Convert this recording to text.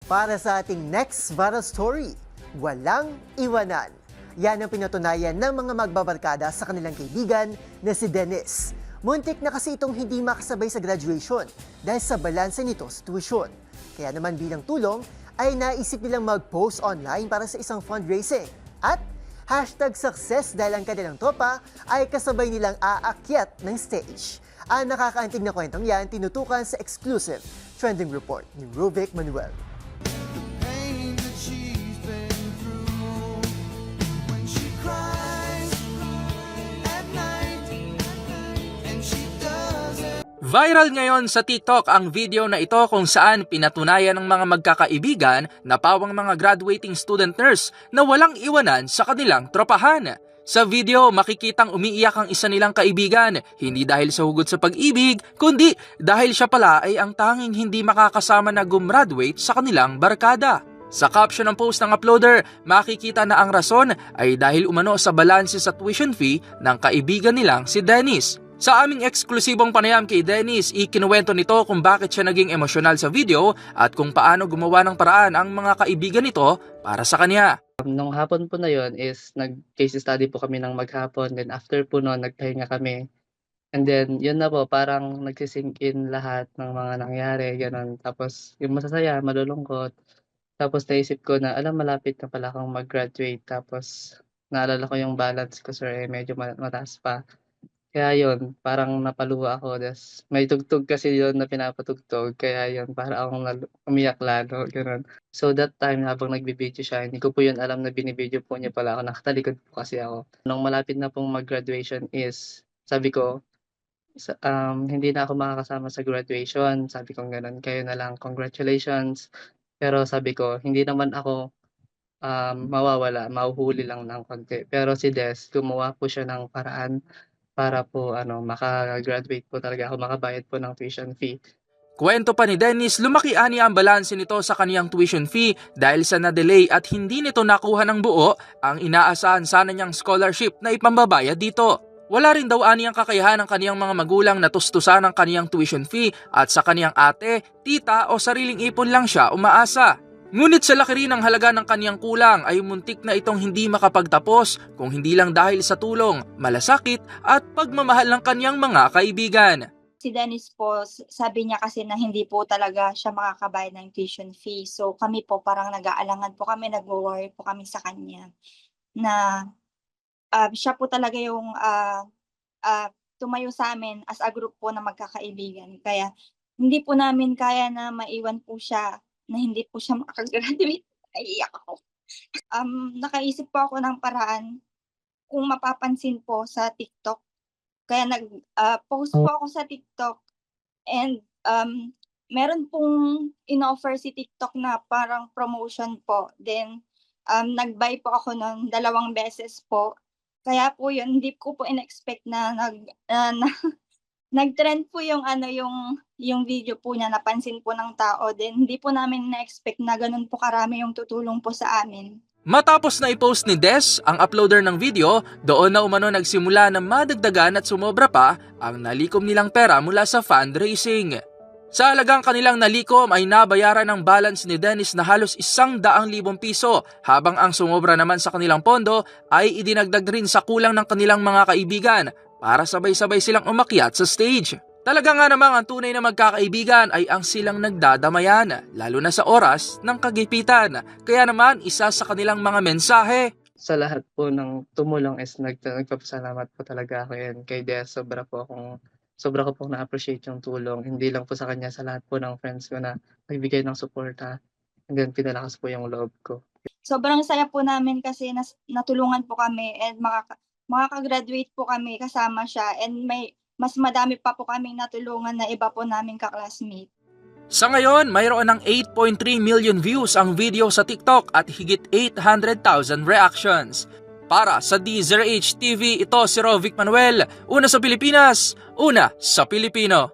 Para sa ating next viral story, walang iwanan. Yan ang pinatunayan ng mga magbabarkada sa kanilang kaibigan na si Dennis. Muntik na kasi itong hindi makasabay sa graduation dahil sa balanse nito sa tuition. Kaya naman bilang tulong ay naisip nilang mag-post online para sa isang fundraising. At #success dahil ang kanilang tropa ay kasabay nilang aakyat ng stage. Ang nakakaantig na kwentong yan tinutukan sa exclusive trending report ni Ruvik Manuel. Viral ngayon sa TikTok ang video na ito kung saan pinatunayan ng mga magkakaibigan na pawang mga graduating student nurse na walang iwanan sa kanilang tropahan. Sa video, makikitang umiiyak ang isa nilang kaibigan, hindi dahil sa hugot sa pag-ibig, kundi dahil siya pala ay ang tanging hindi makakasama na gumraduate sa kanilang barkada. Sa caption ng post ng uploader, makikita na ang rason ay dahil umano sa balanse sa tuition fee ng kaibigan nilang si Dennis. Sa aming eksklusibong panayam kay Dennis, ikinuwento nito kung bakit siya naging emosyonal sa video at kung paano gumawa ng paraan ang mga kaibigan nito para sa kanya. Nung hapon po na yon is nag-case study po kami ng maghapon, then after po noon nagpahinga kami. And then yun na po, parang nagsisink in lahat ng mga nangyari, gano'n. Tapos yung masasaya, malulungkot. Tapos naisip ko na, malapit na pala akong mag-graduate. Tapos naalala ko yung balance ko, sir, medyo mataas pa. Kaya yun, parang napaluha ako. Tas may tugtog kasi yun na pinapatugtog. Kaya yun, para akong umiyak lalo, gano'n. So that time, habang nagbibideo siya, hindi ko po yun alam na binibideo po niya pala ako. Nakatalikod po kasi ako. Nung malapit na pong mag-graduation is, sabi ko, hindi na ako makakasama sa graduation. Sabi ko gano'n, kayo na lang, congratulations. Pero sabi ko, hindi naman ako mawawala, mahuhuli lang ng konti. Pero si Des, gumawa po siya ng paraan para po maka-graduate po talaga ako, makabayad po ng tuition fee. Kwento pa ni Dennis, lumaki ani ang balanse nito sa kaniyang tuition fee dahil sa na-delay at hindi nito nakuha ng buo ang inaasahan sana niyang scholarship na ipambabayad dito. Wala rin daw ani ang kakayahan ng kaniyang mga magulang na tustusan ang kaniyang tuition fee at sa kaniyang ate, tita o sariling ipon lang siya umaasa. Ngunit sa laki rin ng halaga ng kaniyang kulang ay muntik na itong hindi makapagtapos kung hindi lang dahil sa tulong, malasakit at pagmamahal ng kaniyang mga kaibigan. Si Dennis po, sabi niya kasi na hindi po talaga siya makakabayad ng tuition fee. So kami po parang nag-aalangan po kami, nag-worry po kami sa kanya na siya po talaga yung tumayo sa amin as a group po na magkakaibigan. Kaya hindi po namin kaya na maiwan po siya, na hindi po siya makakagraduate. Naiiyak ako. Nakaisip po ako ng paraan kung mapapansin po sa TikTok. Kaya post po ako sa TikTok and meron pong in-offer si TikTok na parang promotion po. Then nag-buy po ako ng 2 beses po. Kaya po yun, hindi ko po in-expect na nag-trend po yung video po niya, napansin po ng tao. Then hindi po namin na-expect na ganun po karami yung tutulong po sa amin. Matapos na i-post ni Des ang uploader ng video, doon na umano nagsimula na madagdagan at sumobra pa ang nalikom nilang pera mula sa fundraising. Sa halagang kanilang nalikom ay nabayaran ng balance ni Dennis na halos 100,000 piso, habang ang sumobra naman sa kanilang pondo ay idinagdag rin sa kulang ng kanilang mga kaibigan para sabay-sabay silang umakyat sa stage. Talaga nga namang ang tunay na magkakaibigan ay ang silang nagdadamayan, lalo na sa oras ng kagipitan. Kaya naman isa sa kanilang mga mensahe. Sa lahat po ng tumulong is nagpapasalamat po talaga ako yan kay Des. Sobra ko pong na-appreciate yung tulong. Hindi lang po sa kanya, sa lahat po ng friends ko na nagbigay ng suporta. And then pinalakas po yung loob ko. Sobrang saya po namin kasi natulungan po kami and makaka-graduate po kami kasama siya, and mas madami pa po kaming natulungan na iba po naming ka-classmate. Sa ngayon, mayroon ng 8.3 million views ang video sa TikTok at higit 800,000 reactions. Para sa DZRH TV, ito si Ruvik Manuel, una sa Pilipinas, una sa Pilipino.